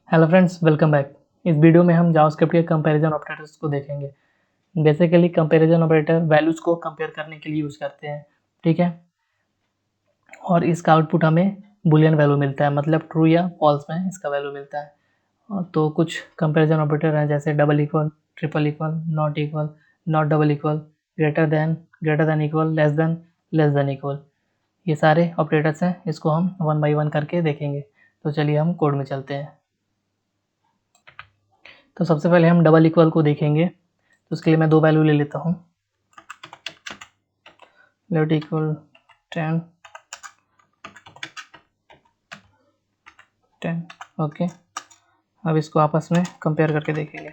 Hello friends, welcome back. इस video में हम जावास्क्रिप्ट के कंपैरिजन ऑपरेटर्स को देखेंगे। बेसिकली कंपैरिजन ऑपरेटर वैल्यूज़ को कंपेयर करने के लिए यूज़ करते हैं, ठीक है। और इसका आउटपुट हमें बुलियन वैल्यू मिलता है, मतलब ट्रू या फॉल्स में इसका वैल्यू मिलता है। तो कुछ कंपैरिजन ऑपरेटर हैं जैसे double equal, triple equal, not double equal, greater than equal, less than equal. ये सारे ऑपरेटर्स हैं, इसको हम वन बाई वन करके देखेंगे। तो चलिए हम कोड में चलते हैं। तो सबसे पहले हम डबल इक्वल को देखेंगे। तो उसके लिए मैं दो वैल्यू ले लेता हूँ। Let equal 10 okay. अब इसको आपस में कंपेयर करके देखेंगे।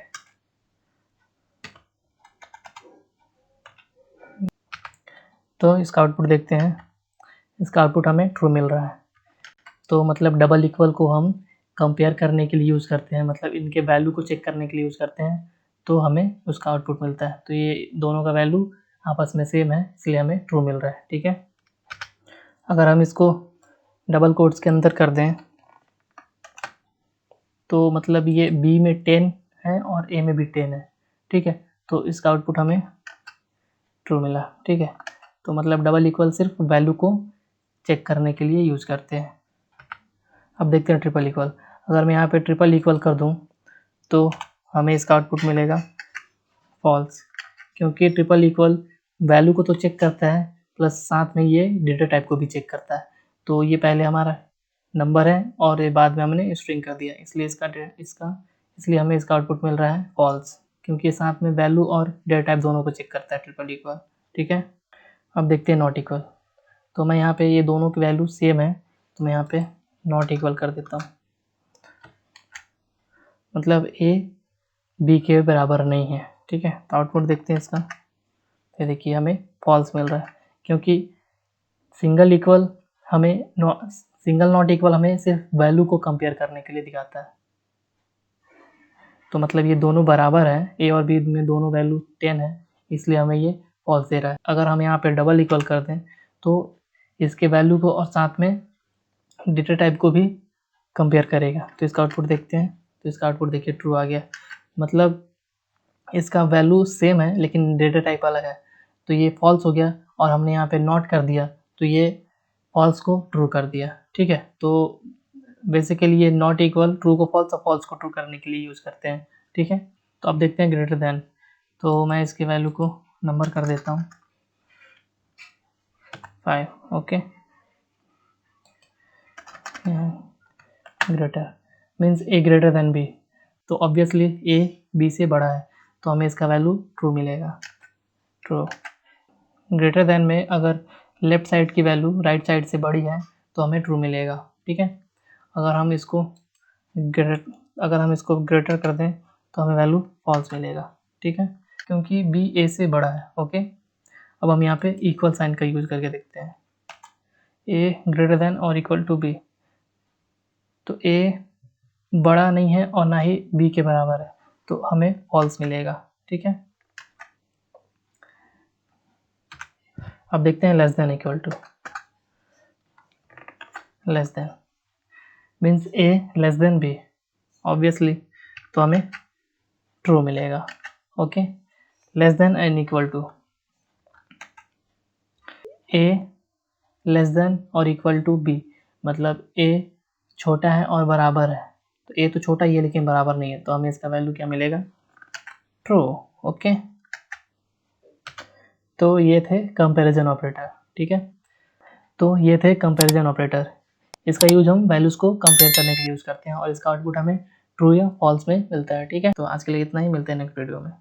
तो इसका आउटपुट देखते हैं। इसका आउटपुट हमें ट्रू मिल रहा है। तो मतलब डबल इक्वल को हम कंपेयर करने के लिए यूज़ करते हैं, मतलब इनके वैल्यू को चेक करने के लिए यूज़ करते हैं, तो हमें उसका आउटपुट मिलता है। तो ये दोनों का वैल्यू आपस में सेम है, इसलिए हमें ट्रू मिल रहा है, ठीक है। अगर हम इसको डबल कोट्स के अंदर कर दें तो मतलब ये बी में 10 है और ए में भी 10 है, ठीक है। तो इसका आउटपुट हमें ट्रू मिला, ठीक है। तो मतलब डबल इक्वल सिर्फ वैल्यू को चेक करने के लिए यूज़ करते हैं। अब देखते हैं ट्रिपल इक्वल। अगर मैं यहाँ पे ट्रिपल इक्वल कर दूँ तो हमें इसका आउटपुट मिलेगा फॉल्स, क्योंकि ट्रिपल इक्वल वैल्यू को तो चेक करता है प्लस साथ में ये डेटा टाइप को भी चेक करता है। तो ये पहले हमारा नंबर है और ये बाद में हमने स्ट्रिंग कर दिया, इसलिए हमें इसका आउटपुट मिल रहा है फॉल्स, क्योंकि साथ में वैल्यू और डेटा टाइप दोनों को चेक करता है ट्रिपल इक्वल, ठीक है। अब देखते हैं नॉट इक्वल। तो मैं यहाँ पे ये दोनों की वैल्यू सेम है, तो मैं यहाँ पे नॉट इक्वल कर देता हूँ। मतलब ए बी के बराबर नहीं है, ठीक है। तो आउटपुट देखते हैं इसका। ये देखिए हमें फॉल्स मिल रहा है, क्योंकि सिंगल नॉट इक्वल हमें सिर्फ वैल्यू को कंपेयर करने के लिए दिखाता है। तो मतलब ये दोनों बराबर है, ए और बी में दोनों वैल्यू 10 है, इसलिए हमें ये फॉल्स दे रहा है। अगर हम यहाँ पे डबल इक्वल कर दें तो इसके वैल्यू को और साथ में डेटा टाइप को भी कंपेयर करेगा। तो इसका आउटपुट देखते हैं। तो इसका आउटपुट देखिए ट्रू आ गया, मतलब इसका वैल्यू सेम है लेकिन डेटा टाइप अलग है। तो ये फॉल्स हो गया और हमने यहाँ पे नॉट कर दिया, तो ये फॉल्स को ट्रू कर दिया, ठीक है। तो बेसिकली ये नॉट इक्वल ट्रू को फॉल्स और फॉल्स को ट्रू करने के लिए यूज़ करते हैं, ठीक है। तो अब देखते हैं ग्रेटर देन। तो मैं इसकी वैल्यू को नंबर कर देता हूँ 5, ओके। ग्रेटर मीन्स ए ग्रेटर देन बी, तो ऑब्वियसली ए बी से बड़ा है, तो हमें इसका वैल्यू ट्रू मिलेगा, ट्रू। ग्रेटर देन में अगर लेफ्ट साइड की वैल्यू राइट साइड से बड़ी है तो हमें ट्रू मिलेगा, ठीक है। अगर हम इसको ग्रेटर कर दें तो हमें वैल्यू फॉल्स मिलेगा, ठीक है, क्योंकि बी ए से बड़ा है, ओके। अब हम यहाँ पे इक्वल साइन का यूज़ करके देखते हैं। ए ग्रेटर देन और इक्वल टू बी, तो ए बड़ा नहीं है और ना ही बी के बराबर है, तो हमें फॉल्स मिलेगा, ठीक है। अब देखते हैं less than equal to. Less than means A less than B, obviously, तो हमें ट्रू मिलेगा, okay. Less than and equal to, A less than और इक्वल टू बी, मतलब ए छोटा है और बराबर है। तो ए तो छोटा ही है लेकिन बराबर नहीं है, तो हमें इसका वैल्यू क्या मिलेगा, ट्रू, ओके। तो ये थे कंपैरिजन ऑपरेटर, ठीक है। तो ये थे कंपैरिजन ऑपरेटर। इसका यूज हम वैल्यूज़ को कंपेयर करने के लिए यूज़ करते हैं और इसका आउटपुट हमें ट्रू या फॉल्स में मिलता है, ठीक है। तो आज के लिए इतना ही, मिलते हैं नेक्स्ट वीडियो में।